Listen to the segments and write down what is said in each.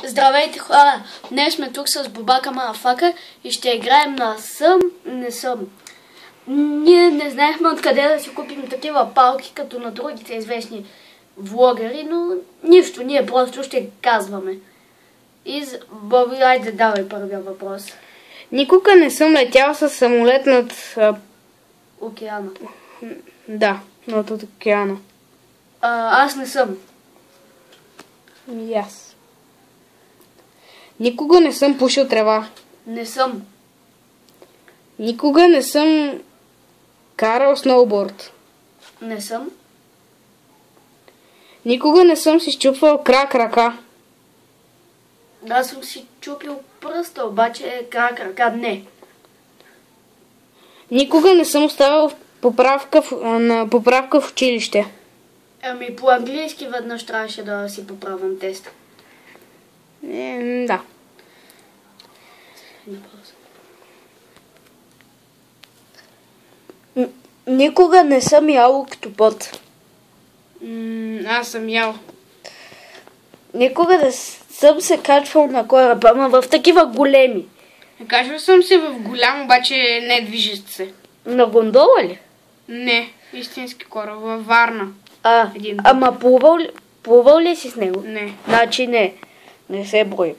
Здравейте хора! Днес сме тук с Бобака Мафака и ще играем на съм, не съм. Ние не знаехме откъде да си купим такива палки, като на другите известни влогъри, но нищо, ние просто ще казваме. И Боби, айде давай първия въпрос. Никога не съм летял с самолет над... Океана. Да, над океана. Аз не съм. И аз. Никога не съм пушил трева. Не съм. Никога не съм карал сноуборд. Не съм. Никога не съм си счупвал ръка. Аз съм си чупил пръста, обаче ръка не. Никога не съм оставил поправка в училище. Ами по английски веднъж трябваше да си поправям тест. Да. Никога не съм ял октопод. Аз съм ял. Никога не съм се качвал на кораб, ама в такива големи. Качвал съм се в голям, обаче не движещ се. На гондола ли? Не, истински кораб, във Варна. Ама плувал ли си с него? Не. Значи не се брои.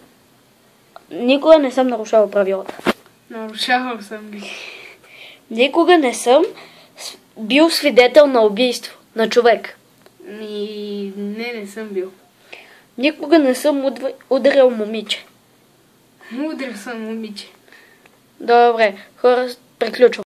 Никога не съм нарушавал правилата. Нарушавал съм ги. Никога не съм бил свидетел на убийство на човек. Не съм бил. Никога не съм ударил момиче. Удрил съм момиче. Добре, хора, приключвам.